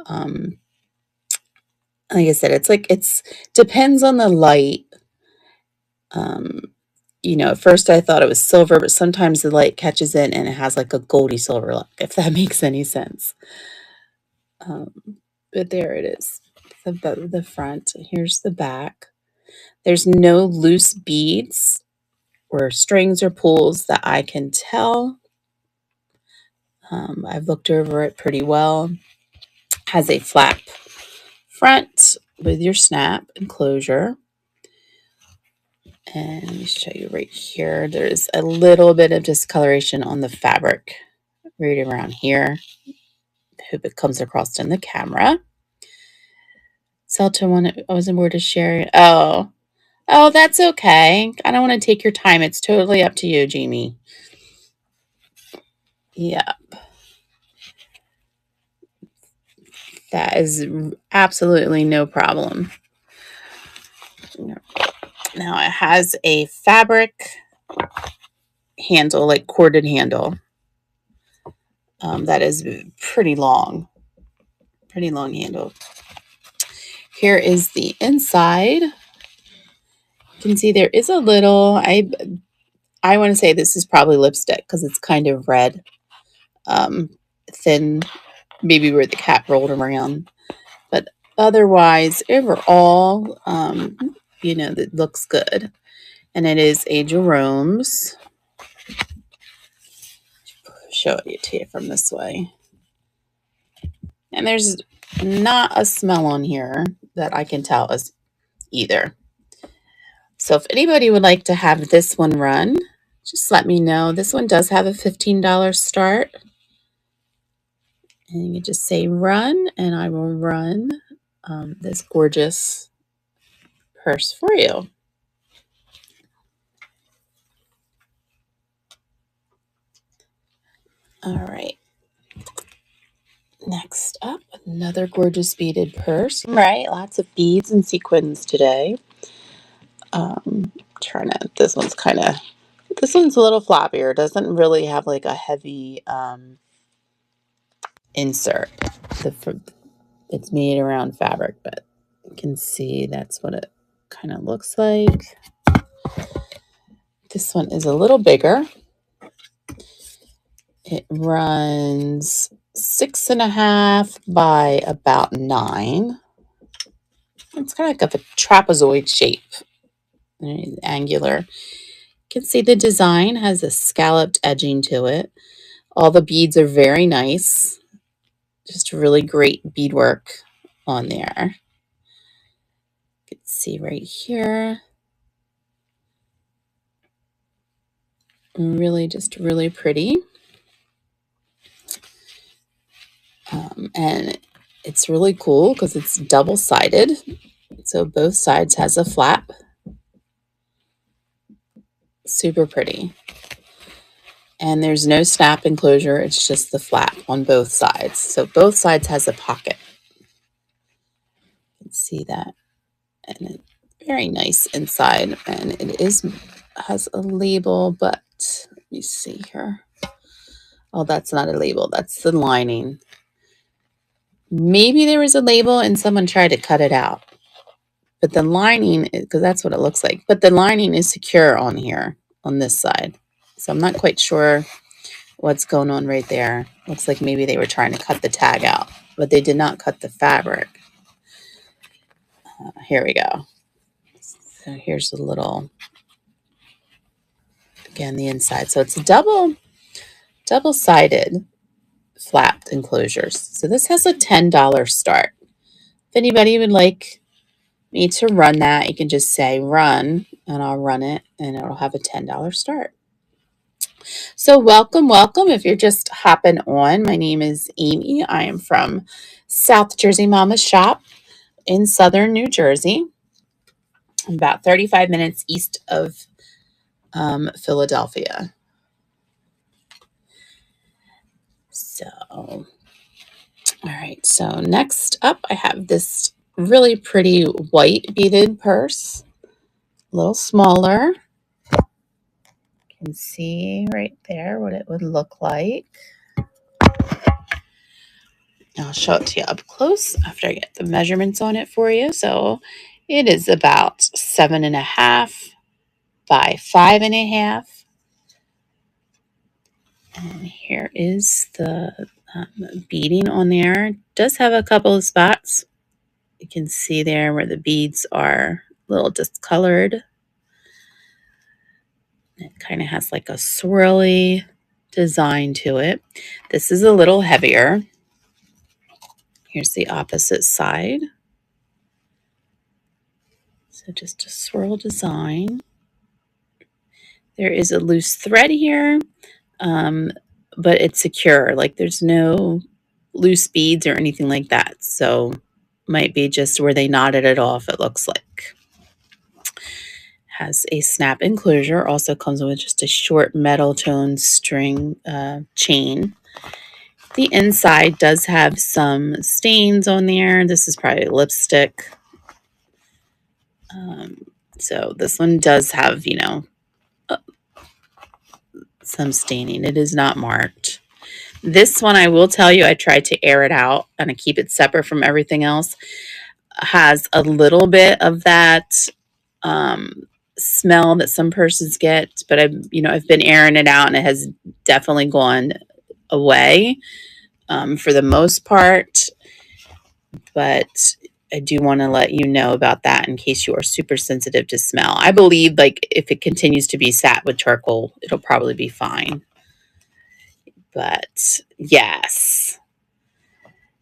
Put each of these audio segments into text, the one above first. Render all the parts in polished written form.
Um, like I said, it's depends on the light. Um, at first I thought it was silver, but sometimes the light catches it and it has like a goldy silver look, if that makes any sense. Um, but there it is, the front. Here's the back. There's no loose beads or strings or pulls that I can tell. I've looked over it pretty well. Has a flap front with your snap enclosure. And let me show you right here. There's a little bit of discoloration on the fabric right around here. I hope it comes across in the camera. Celta I wasn't able to share it. Oh, that's okay. I don't want to take your time. It's totally up to you, Jamie. Yeah, that is absolutely no problem. Now it has a fabric handle, like corded handle. That is pretty long handle. Here is the inside. You can see there is a little, I want to say this is probably lipstick because it's kind of red, thin, maybe where the cat rolled around. But otherwise, overall, it looks good. And it is a Jerome's. Show it to you from this way. And there's not a smell on here that I can tell us either. So if anybody would like to have this one run, just let me know. This one does have a $15 start. And you just say run, and I will run this gorgeous purse for you. All right. Next up, another gorgeous beaded purse. Right, lots of beads and sequins today. This one's a little floppier. It doesn't really have like a heavy insert. It's made around fabric, but you can see that's what it kind of looks like. This one is a little bigger. It runs 6.5 by about 9. It's kind of like a trapezoid shape, angular. You can see the design has a scalloped edging to it. All the beads are very nice. Just really great beadwork on there. You can see right here. Really pretty. And it's really cool because it's double-sided. So both sides has a flap. Super pretty. And there's no snap enclosure. It's just the flap on both sides. So both sides has a pocket. You can see that. And it's very nice inside. And it has a label, but let me see here. Oh, that's not a label. That's the lining. Maybe there was a label and someone tried to cut it out. But the lining, because that's what it looks like. But the lining is secure on here, on this side. So I'm not quite sure what's going on right there. Looks like maybe they were trying to cut the tag out, but they did not cut the fabric. Here we go. So here's a little, again, the inside. So it's double-sided flapped enclosures. So this has a $10 start. If anybody would like me to run that, you can just say run, and I'll run it, and it'll have a $10 start. So welcome. If you're just hopping on, my name is Amy. I am from South Jersey Mama Shop in southern New Jersey. I'm about 35 minutes east of Philadelphia. So, all right. So next up, I have this really pretty white beaded purse, a little smaller. You can see right there what it would look like. I'll show it to you up close after I get the measurements on it for you. So it is about 7.5 by 5.5. And here is the beading on there. It does have a couple of spots. You can see there where the beads are a little discolored. It kind of has like a swirly design to it. This is a little heavier. Here's the opposite side. So just a swirl design. There is a loose thread here, but it's secure. Like there's no loose beads or anything like that. So might be just where they knotted it off, it looks like. Has a snap enclosure. Also comes with just a short metal tone string chain. The inside does have some stains on there. This is probably lipstick. So this one does have, you know, some staining. It is not marked. This one, I will tell you, I tried to air it out and I keep it separate from everything else. Has a little bit of that smell that some persons get, but I've been airing it out and it has definitely gone away for the most part. But I do want to let you know about that in case you are super sensitive to smell. I believe like if it continues to be sat with charcoal, it'll probably be fine. But yes.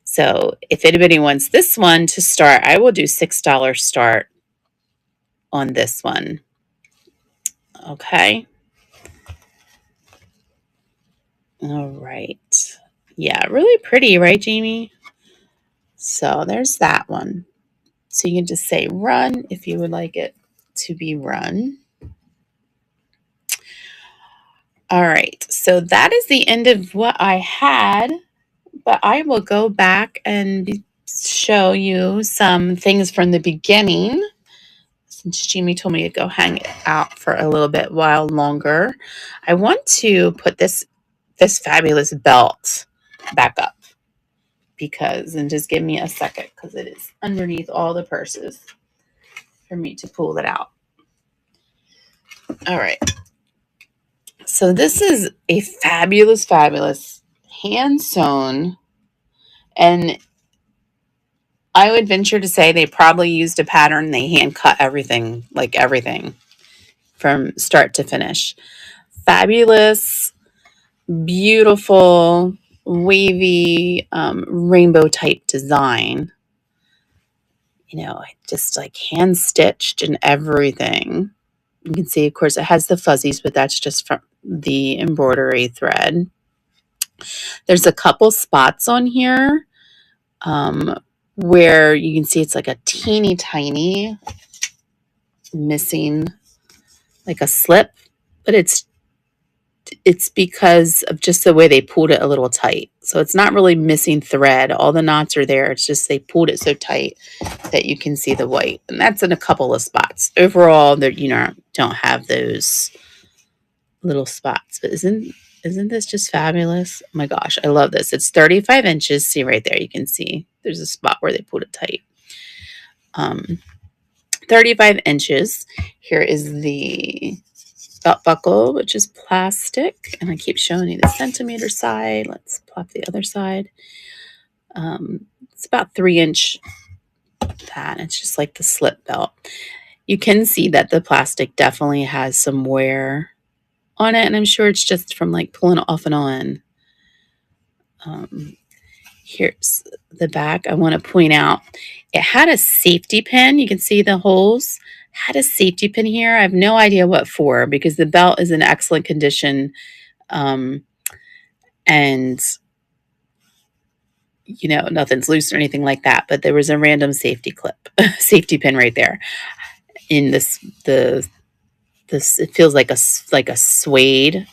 So if anybody wants this one to start, I will do $6 start on this one. Okay. All right. Yeah, really pretty, right, Jamie? So there's that one. So you can just say run if you would like it to be run. All right. So that is the end of what I had, but I will go back and show you some things from the beginning. Since Jamie told me to go hang it out for a little bit while longer, I want to put this fabulous belt back up and just give me a second because it is underneath all the purses for me to pull it out. All right. So this is a fabulous, fabulous hand sewn, and I would venture to say they probably used a pattern. They hand cut everything, like everything from start to finish. Fabulous, beautiful, wavy, rainbow type design. You know, just like hand stitched and everything. You can see, of course, it has the fuzzies, but that's just from the embroidery thread. There's a couple spots on here where you can see it's like a teeny tiny missing, like a slip, but it's because of just the way they pulled it a little tight. So it's not really missing thread. All the knots are there. It's just they pulled it so tight that you can see the white. And that's in a couple of spots. Overall, don't have those little spots. But isn't this just fabulous? Oh my gosh, I love this. It's 35 inches. See right there, you can see there's a spot where they pulled it tight. 35 inches. Here is the belt buckle, which is plastic, and I keep showing you the centimeter side. Let's plop the other side. It's about 3-inch. That it's just like the slip belt. You can see that the plastic definitely has some wear on it, and I'm sure it's just from like pulling it off and on. Here's the back. I want to point out it had a safety pin. You can see the holes. Had a safety pin here. I have no idea what for because the belt is in excellent condition. And nothing's loose or anything like that, but there was a random safety pin right there. In this, it feels like a suede.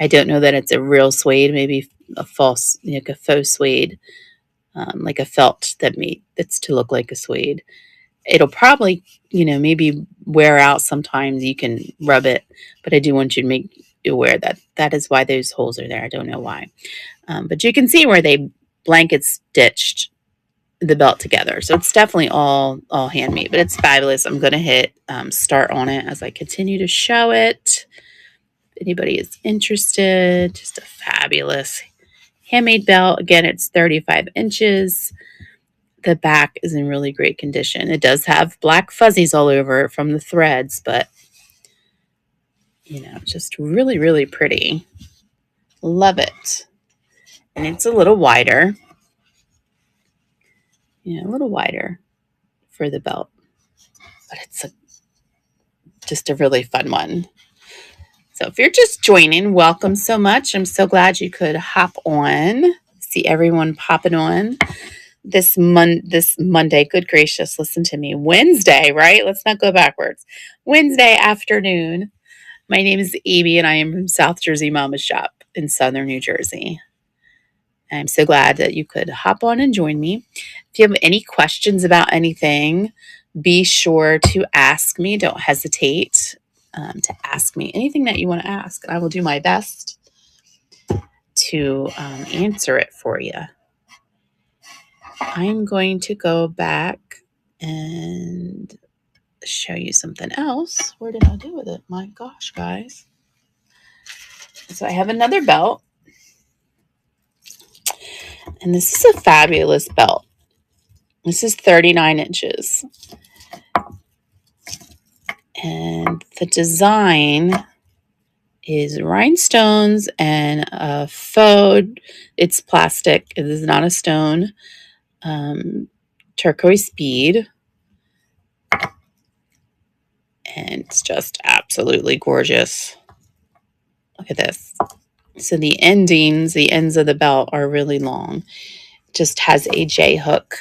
I don't know that it's a real suede, maybe a false, like a faux suede, like a felt that's to look like a suede. It'll probably, maybe wear out sometimes. You can rub it, but I do want you to make you aware that is why those holes are there. I don't know why. But you can see where they blanket stitched the belt together. So it's definitely all handmade, but it's fabulous. I'm going to hit start on it as I continue to show it. If anybody is interested, just a fabulous handmade belt. Again, it's 35 inches. The back is in really great condition. It does have black fuzzies all over it from the threads, but you know, just really, really pretty. Love it. And it's a little wider. A little wider for the belt. But it's just a really fun one. So if you're just joining, welcome so much. I'm so glad you could hop on. See everyone popping on this Monday. Good gracious, listen to me. Wednesday, right? Let's not go backwards. Wednesday afternoon. My name is Amy, and I am from South Jersey Mama Shop in Southern New Jersey. I'm so glad that you could hop on and join me. If you have any questions about anything, be sure to ask me. Don't hesitate to ask me anything that you want to ask. I will do my best to answer it for you. I'm going to go back and show you something else. Where did I do with it? My gosh, guys. So I have another belt. And this is a fabulous belt. This is 39 inches. And the design is rhinestones and a faux. It's plastic. It is not a stone. Turquoise bead. And it's just absolutely gorgeous. Look at this. So the ends of the belt are really long. It just has a J hook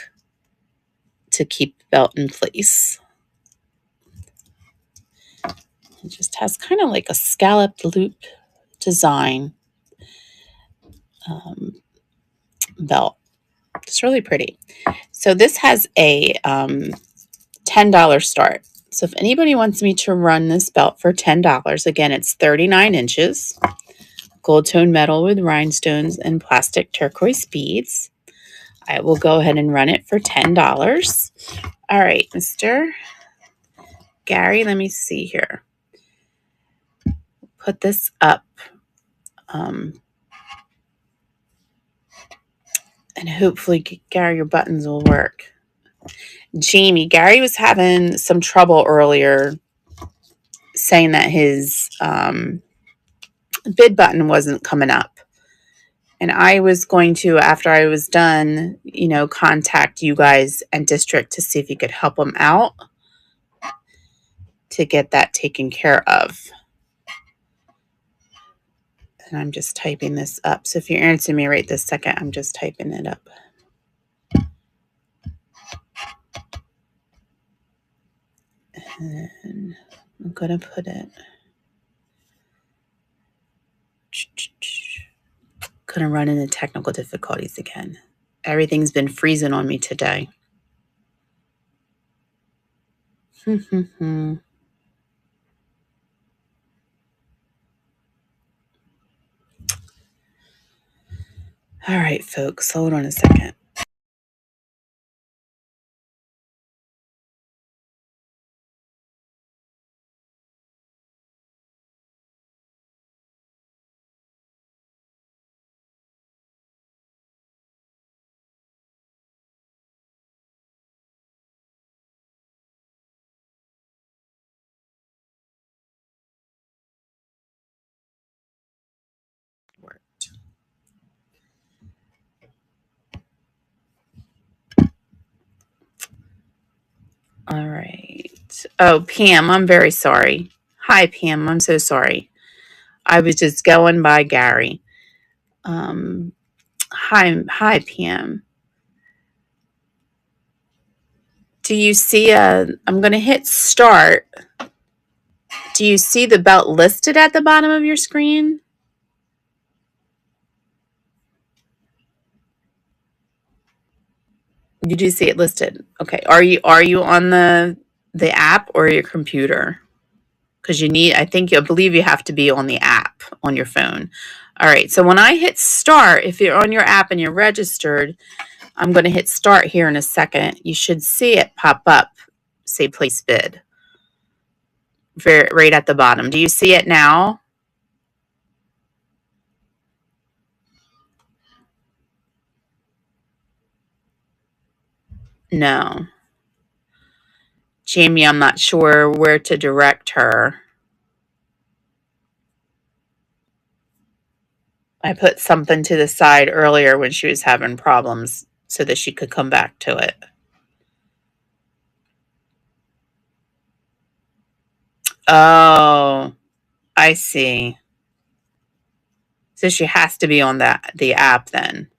to keep the belt in place. It just has kind of like a scalloped loop design belt. It's really pretty. So this has a $10 start. So if anybody wants me to run this belt for $10, again, it's 39 inches, gold tone metal with rhinestones and plastic turquoise beads. I will go ahead and run it for $10. All right, Mr. Gary, let me see here. Put this up. And hopefully, Gary, your buttons will work. Jamie, Gary was having some trouble earlier saying that his bid button wasn't coming up. And I was going to, after I was done, contact you guys and district to see if you could help him out to get that taken care of. And I'm just typing this up. So if you're answering me right this second, I'm just typing it up. And I'm going to put it. Going to run into technical difficulties again. Everything's been freezing on me today. All right, folks, hold on a second. Worked. All right. Oh, Pam, I'm very sorry. Hi, Pam. I'm so sorry. I was just going by Gary. Hi, Pam. Do you see I'm going to hit start. Do you see the belt listed at the bottom of your screen? You do see it listed. Okay. Are you on the app or your computer? Because I believe you have to be on the app. app on your phone. All right, so when I hit start, if you're on your app and you're registered, I'm going to hit start here in a second. You should see it pop up, say place bid, right at the bottom. Do you see it now? No. Jamie, I'm not sure where to direct her. I put something to the side earlier when she was having problems so that she could come back to it. Oh, I see. So she has to be on the app then.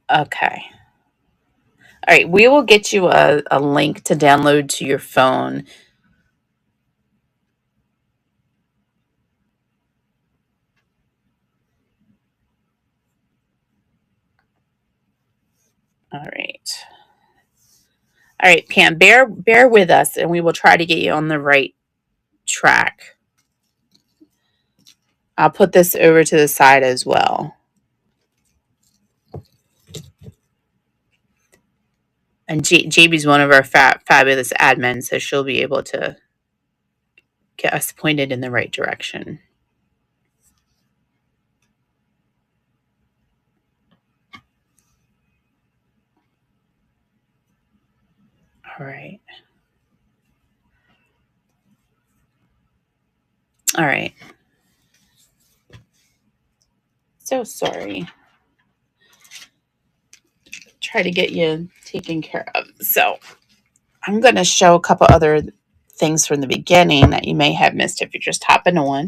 Okay. All right. We will get you a link to download to your phone. All right. All right, Pam, bear with us and we will try to get you on the right track. I'll put this over to the side as well. And JB's one of our fabulous admins, so she'll be able to get us pointed in the right direction. All right. All right. So sorry. Try to get you taken care of. So I'm going to show a couple other things from the beginning that you may have missed if you're just hopping on.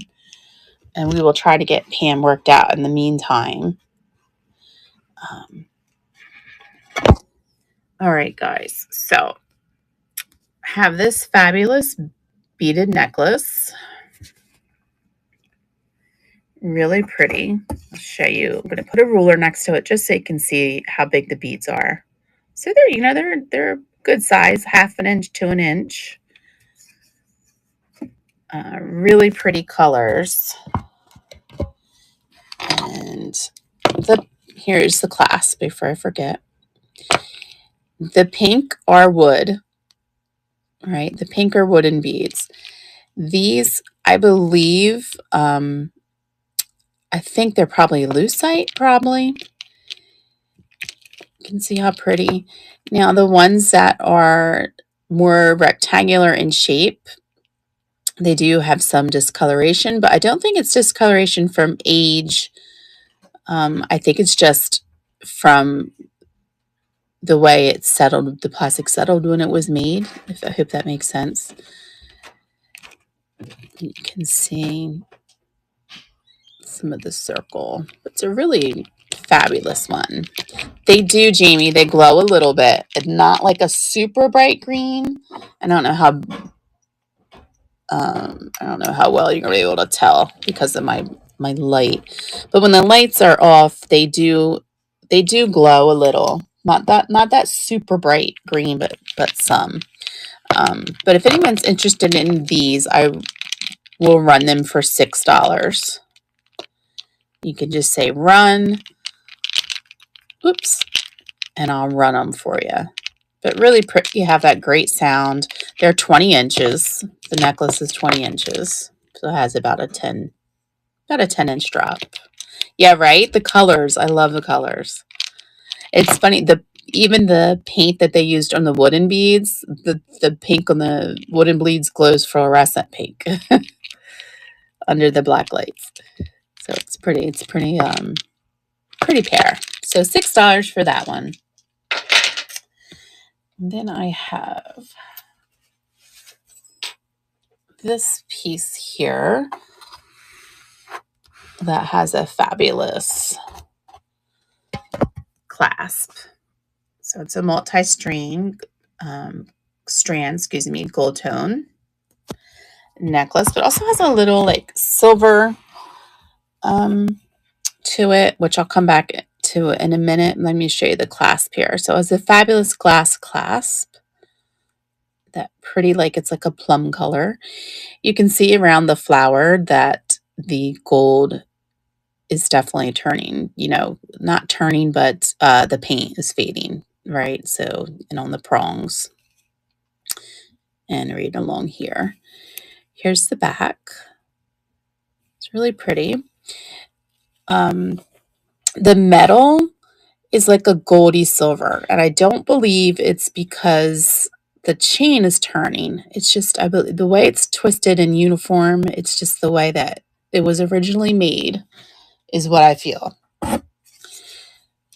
And we will try to get Pam worked out in the meantime. All right, guys. So I have this fabulous beaded necklace. Really pretty. I'll show you. I'm going to put a ruler next to it just so you can see how big the beads are. So they're good size, 1/2 inch to 1 inch. Really pretty colors. And here's the clasp before I forget. The pink are wood, right? The pink are wooden beads. These, I believe, I think they're probably lucite, probably. You can see how pretty. Now, the ones that are more rectangular in shape, they do have some discoloration, but I don't think it's discoloration from age. I think it's just from the way it settled, the plastic settled when it was made. I hope that makes sense. You can see some of the circle. It's a really fabulous one. They do, Jamie, they glow a little bit. It's not like a super bright green. I don't know how well you're gonna be able to tell because of my light. But when the lights are off, they do glow a little. Not that super bright green, but some. But if anyone's interested in these, I will run them for $6. You can just say run. Oops. And I'll run them for you. But really pretty. You have that great sound. They're 20 inches. The necklace is 20 inches. So it has about a 10-inch drop. Yeah, right? The colors. I love the colors. It's funny. Even the paint that they used on the wooden beads, the pink on the wooden beads glows fluorescent pink under the black lights. So it's pretty. It's pretty pair. So $6 for that one. And then I have this piece here that has a fabulous clasp. So it's a multi-string strand, gold tone necklace, but also has a little like silver to it, which I'll come back to in a minute. Let me show you the clasp here. So it's a fabulous glass clasp. that pretty, like it's like a plum color. You can see around the flower that the gold is definitely turning, not turning, but the paint is fading, right? So, and on the prongs and right along here. Here's the back. It's really pretty. The metal is like a goldy silver, and I don't believe it's because the chain is turning. It's just, I believe, the way it's twisted and uniform, it's just the way that it was originally made is what I feel.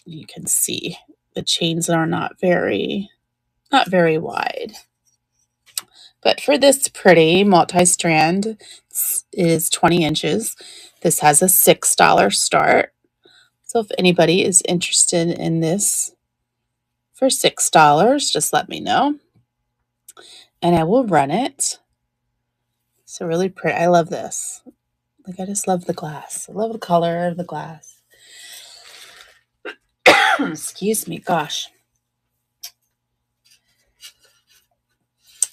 You can see the chains are not very wide. But for this pretty multi-strand, is 20 inches. This has a $6 start. So if anybody is interested in this for $6, just let me know. And I will run it. So really pretty. I love this. Like, I just love the glass. I love the color of the glass. Excuse me, gosh.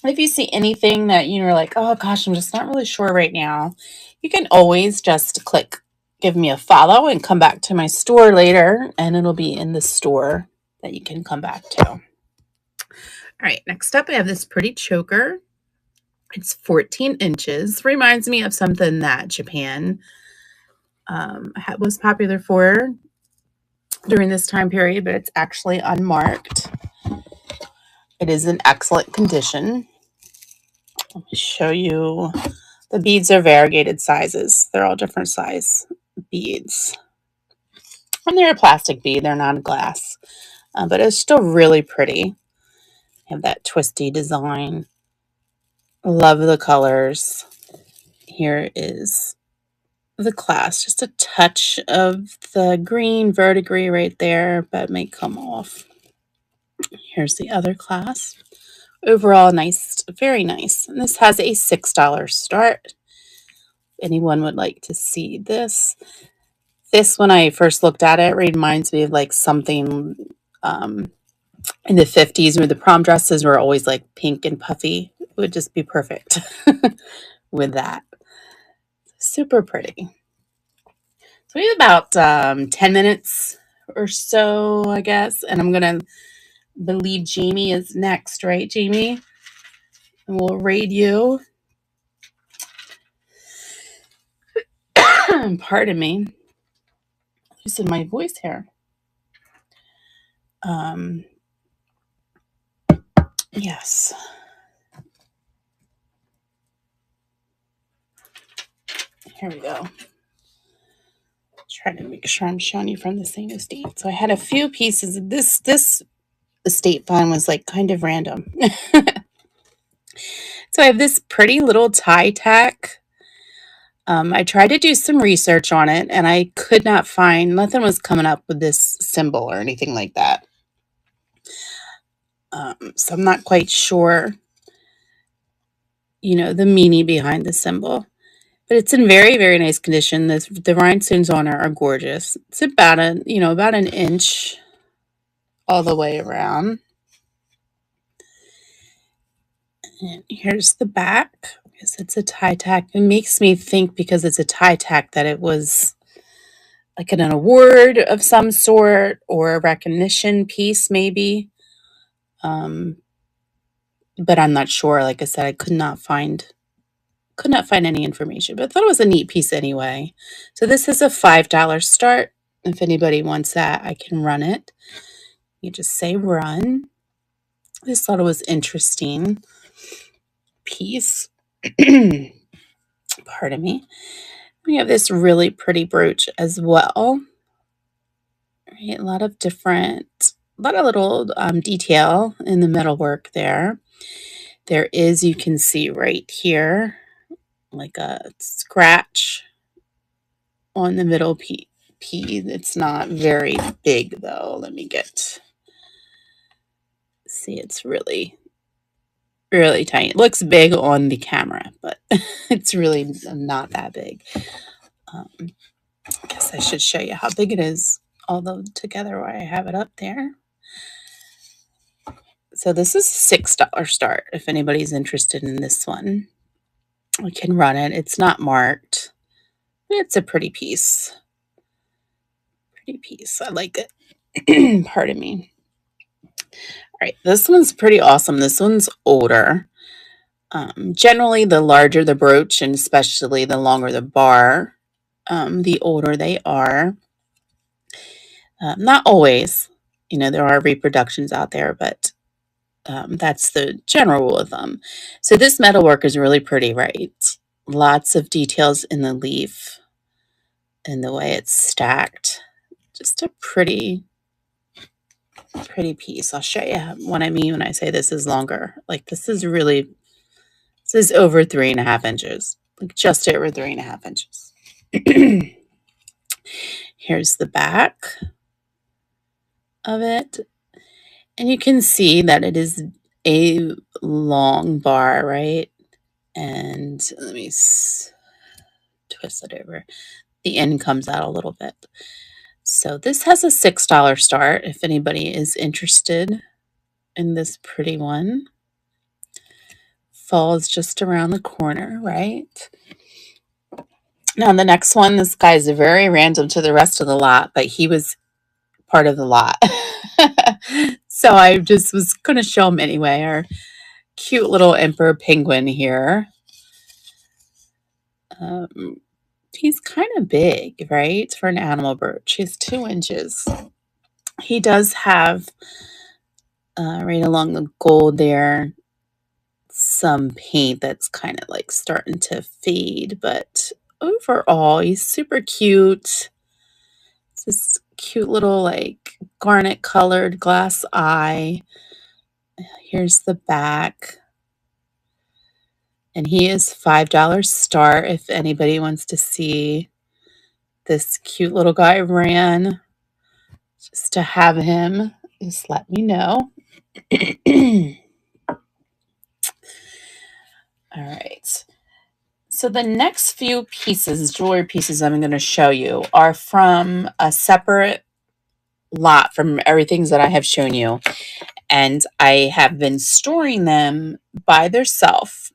If you see anything that you're like, oh gosh, I'm just not really sure right now, you can always just give me a follow and come back to my store later, and it'll be in the store that you can come back to. All right, next up I have this pretty choker. It's 14 inches. Reminds me of something that Japan was popular for during this time period, but it's actually unmarked. It is in excellent condition. Let me show you. The beads are variegated sizes. They're all different size beads. And they're a plastic bead. They're not glass. But it's still really pretty. Have that twisty design. Love the colors. Here is the clasp. Just a touch of the green verdigris right there, but may come off. Here's the other clasp. Overall, nice, very nice. And this has a $6 start. Anyone would like to see this. This, when I first looked at it, reminds me of like something in the 50s where the prom dresses were always like pink and puffy. It would just be perfect with that. Super pretty. So we have about 10 minutes or so, I guess. And I'm going to believe Jamie is next, right, Jamie? And we'll raid you. Pardon me. Losing my voice here. Yes. Here we go. Trying to make sure I'm showing you from the same estate. So I had a few pieces of this estate find was like kind of random. So I have this pretty little tie tack. I tried to do some research on it and I could not find, nothing was coming up with this symbol or anything like that. So I'm not quite sure, the meaning behind the symbol. But it's in very, very nice condition. The rhinestones on it are gorgeous. It's about an inch all the way around. And here's the back. Because it's a tie tack. It makes me think, because it's a tie tack, that it was like an award of some sort or a recognition piece, maybe. But I'm not sure. Like I said, I could not find any information, but I thought it was a neat piece anyway. So this is a $5 start. If anybody wants that, I can run it. You just say run. I just thought it was interesting piece. Pardon me. We have this really pretty brooch as well. Right, a lot of little detail in the metalwork there. There is, you can see right here, like a scratch on the middle P. It's not very big though. Let me see, it's really, really tiny. It looks big on the camera, but it's really not that big. I guess I should show you how big it is, although together where I have it up there. So this is $6 start. If anybody's interested in this one, we can run it. It's not marked. It's a pretty piece. Pretty piece. I like it. Pardon me. All right, this one's pretty awesome. This one's older. Generally, the larger the brooch, and especially the longer the bar, the older they are. Not always. You know, there are reproductions out there, but that's the general rule of thumb. So this metalwork is really pretty, right? Lots of details in the leaf and the way it's stacked. Just a pretty piece. I'll show you what I mean when I say this is longer. Like this is over 3.5 inches. Like just over 3.5 inches. Here's the back of it. And you can see that it is a long bar, right? And let me twist it over. The end comes out a little bit. So this has a $6 start if anybody is interested in this pretty one. Fall is just around the corner, right? Now the next one, this guy's very random to the rest of the lot, but he was part of the lot. So I just was going to show him anyway. Our cute little emperor penguin here. He's kind of big, right? For an animal brooch. He's 2 inches. He does have, right along the gold there, some paint that's kind of like starting to fade. But overall, he's super cute. It's this cute little like garnet colored glass eye. Here's the back. And he is $5 start if anybody wants to see this cute little guy ran. Just to have him, just let me know. All right. So the next few pieces, jewelry pieces I'm going to show you are from a separate lot from everything that I have shown you. And I have been storing them by themselves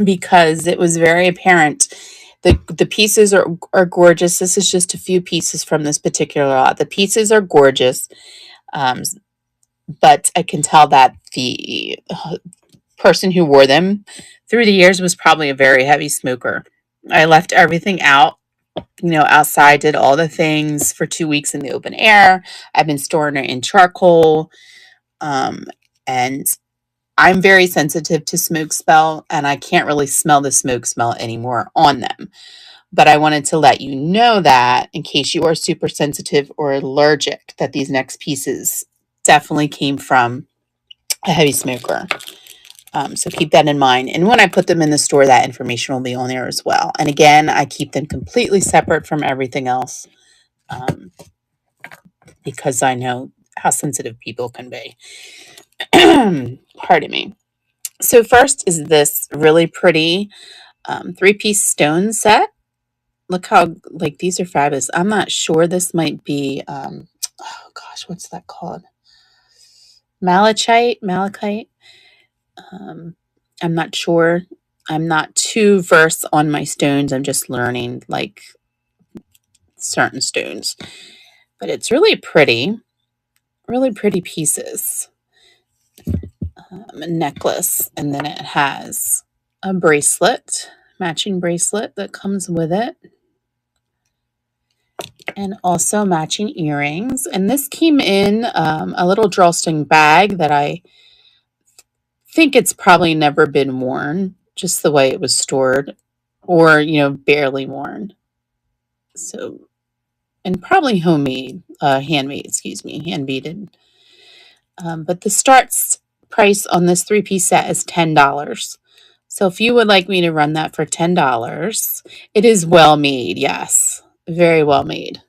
because it was very apparent. The pieces are gorgeous. This is just a few pieces from this particular lot. The pieces are gorgeous, but I can tell that the person who wore them through the years was probably a very heavy smoker. I left everything out, outside, did all the things for 2 weeks in the open air. I've been storing it in charcoal. And I'm very sensitive to smoke smell, and I can't really smell the smoke smell anymore on them. But I wanted to let you know that in case you are super sensitive or allergic, that these next pieces definitely came from a heavy smoker. So keep that in mind. And when I put them in the store, that information will be on there as well. And again, I keep them completely separate from everything else because I know how sensitive people can be. Pardon me. So first is this really pretty 3-piece stone set. Look how, like, these are fabulous. I'm not sure. This might be, oh gosh, what's that called? Malachite. I'm not sure. I'm not too versed on my stones. I'm just learning, like, certain stones. But it's really pretty pieces. A necklace, and then it has a bracelet, matching bracelet that comes with it. And also matching earrings. And this came in a little drawstring bag that I think it's probably never been worn, just the way it was stored, or, barely worn. So, and probably handmade, hand beaded. But the starts price on this 3-piece set is $10. So if you would like me to run that for $10, it is well made. Yes, very well made.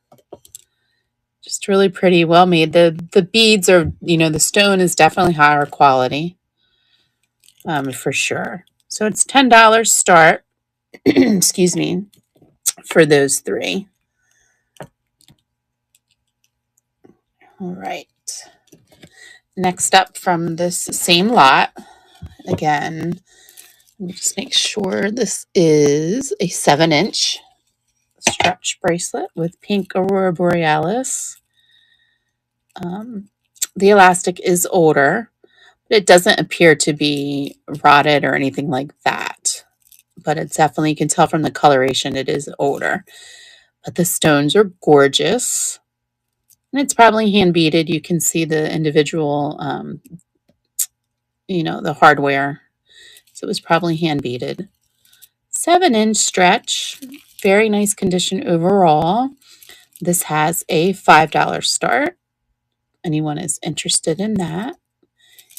Just really pretty, well made. The beads are, the stone is definitely higher quality, for sure. So it's $10 start, excuse me, for those 3. All right. Next up from this same lot, again, let me just make sure this is a 7-inch stretch bracelet with pink Aurora Borealis. The elastic is older, but it doesn't appear to be rotted or anything like that. But it's definitely, you can tell from the coloration, it is older. But the stones are gorgeous. And it's probably hand beaded. You can see the individual, the hardware. So it was probably hand beaded. 7-inch stretch. Very nice condition overall. This has a $5 start. Anyone is interested in that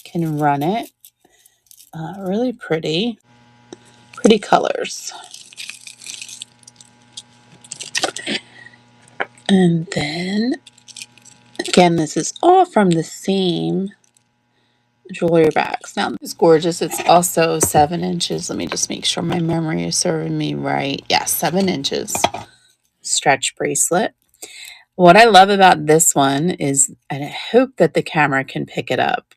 can run it. Really pretty colors. And then again, this is all from the same jewelry bags. Now, this is gorgeous. It's also 7 inches. Let me just make sure my memory is serving me right. Yeah, 7 inches stretch bracelet. What I love about this one is, and I hope that the camera can pick it up.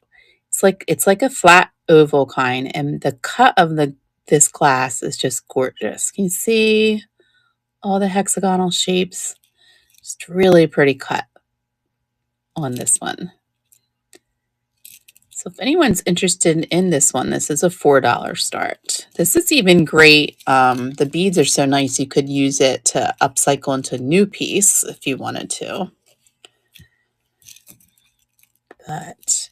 It's like a flat oval kind, and the cut of this glass is just gorgeous. Can you see all the hexagonal shapes? Just really pretty cut on this one. So if anyone's interested in this one, this is a $4 start. This is even great. The beads are so nice, you could use it to upcycle into a new piece if you wanted to. But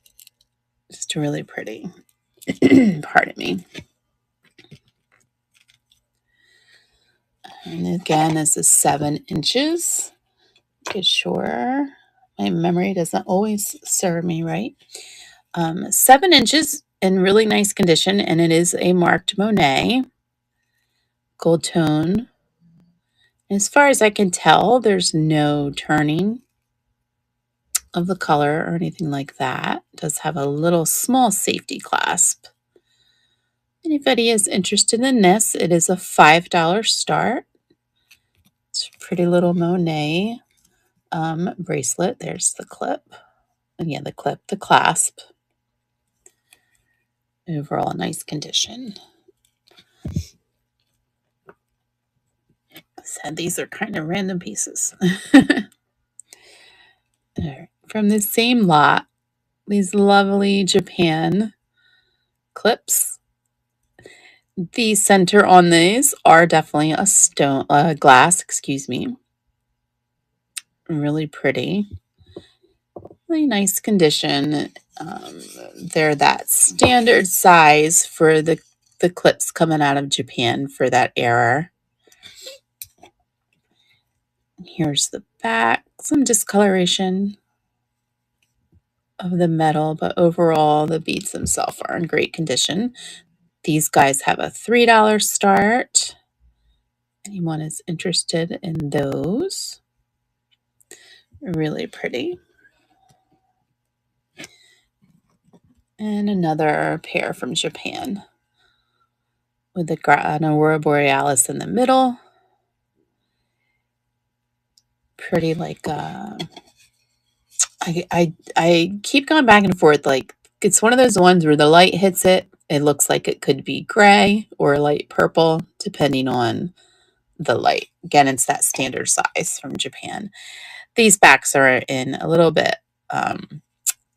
just really pretty. Pardon me. And again, this is 7 inches. Get sure my memory doesn't always serve me right. 7 inches in really nice condition, and it is a marked Monet gold tone. As far as I can tell, there's no turning of the color or anything like that. It does have a little small safety clasp. Anybody is interested in this, it is a $5 start. It's a pretty little Monet bracelet. There's the clip. And yeah, the clip, the clasp. Overall, nice condition. I said these are kind of random pieces. From the same lot, these lovely Japan clips. The center on these are definitely a glass, excuse me. Really pretty. Really nice condition. They're that standard size for the clips coming out of Japan for that era. Here's the back. Some discoloration of the metal, but overall the beads themselves are in great condition. These guys have a $3 start. Anyone is interested in those? Really pretty. And another pair from Japan with an Aurora Borealis in the middle. Pretty like I keep going back and forth. Like it's one of those ones where the light hits it. It looks like it could be gray or light purple, depending on the light. Again, it's that standard size from Japan. These backs are in a little bit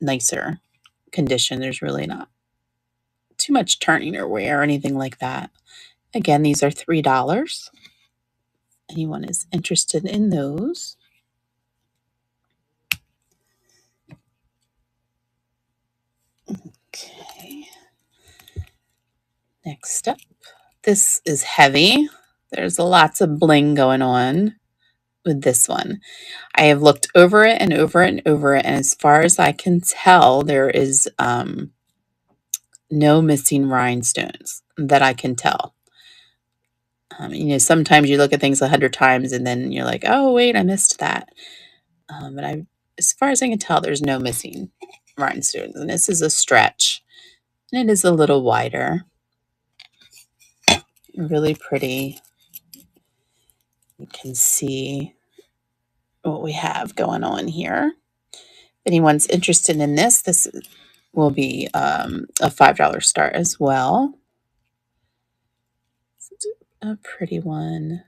nicer condition. There's really not too much turning or wear or anything like that. Again, these are $3. Anyone is interested in those? Okay. Next up, this is heavy. There's lots of bling going on with this one. I have looked over it and over it and over it, and as far as I can tell, there is no missing rhinestones that I can tell. Sometimes you look at things 100 times and then you're like, oh, wait, I missed that. But as far as I can tell, there's no missing rhinestones. And this is a stretch. And it is a little wider. Really pretty. You can see what we have going on here. If anyone's interested in this will be a $5 start as well. A pretty one.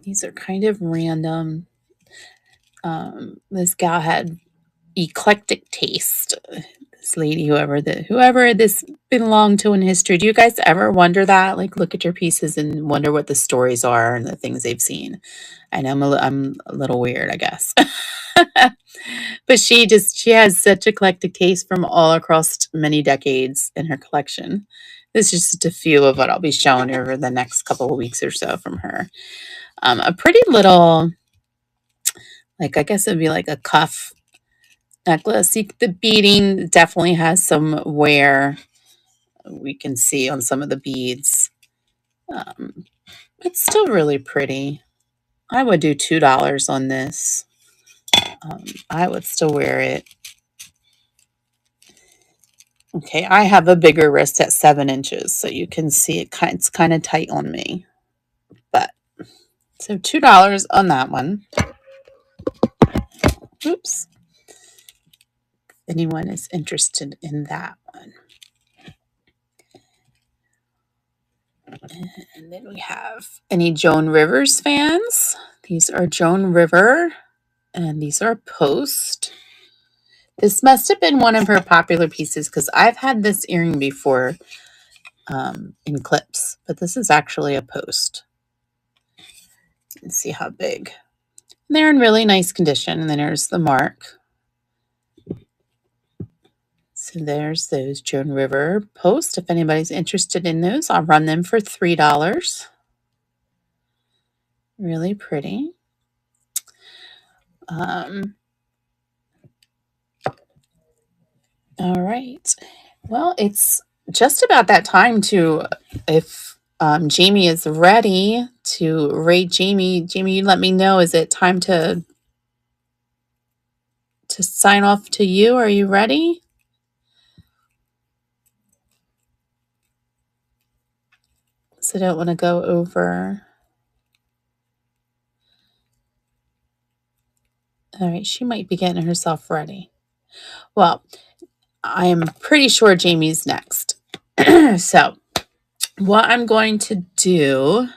These are kind of random. This gal had eclectic taste. This lady, whoever this belonged to in history. Do you guys ever wonder that? Like, look at your pieces and wonder what the stories are and the things they've seen. I know I'm a little weird, I guess. But she has such eclectic taste from all across many decades in her collection. This is just a few of what I'll be showing over the next couple of weeks or so from her. A pretty little, like, I guess it'd be like a cuff necklace. The beading definitely has some wear. We can see on some of the beads. It's still really pretty. I would do $2 on this. I would still wear it. Okay, I have a bigger wrist at 7 inches, so you can see it's kind of tight on me. But so $2 on that one. Oops. Anyone is interested in that one. And then we have any Joan Rivers fans. These are Joan River, and these are Post. This must have been one of her popular pieces because I've had this earring before in clips, but this is actually a Post. Let's see how big. They're in really nice condition, and then there's the mark. So there's those Joan River Post. If anybody's interested in those, I'll run them for $3. Really pretty. All right. Well, it's just about that time to, if Jamie is ready to rate Jamie, you let me know. Is it time to sign off to you? Are you ready? So I don't want to go over. All right, she might be getting herself ready. Well, I am pretty sure Jamie's next. So what I'm going to do,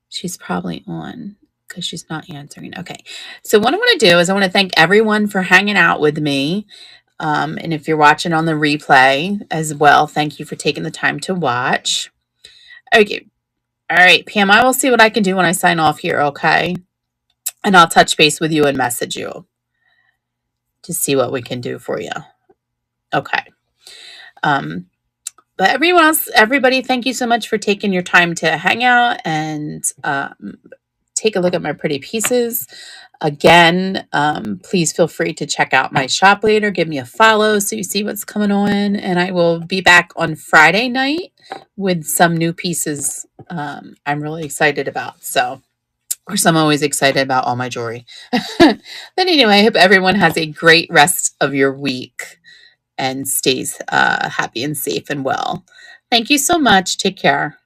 she's probably on because she's not answering. Okay. So what I want to do is I want to thank everyone for hanging out with me. And if you're watching on the replay as well, thank you for taking the time to watch. Okay. All right, Pam, I will see what I can do when I sign off here, okay? And I'll touch base with you and message you to see what we can do for you. Okay. But everybody, thank you so much for taking your time to hang out and take a look at my pretty pieces. Again, please feel free to check out my shop later. Give me a follow so you see what's coming on. And I will be back on Friday night with some new pieces I'm really excited about. So, of course, I'm always excited about all my jewelry. Then anyway, I hope everyone has a great rest of your week and stays happy and safe and well. Thank you so much. Take care.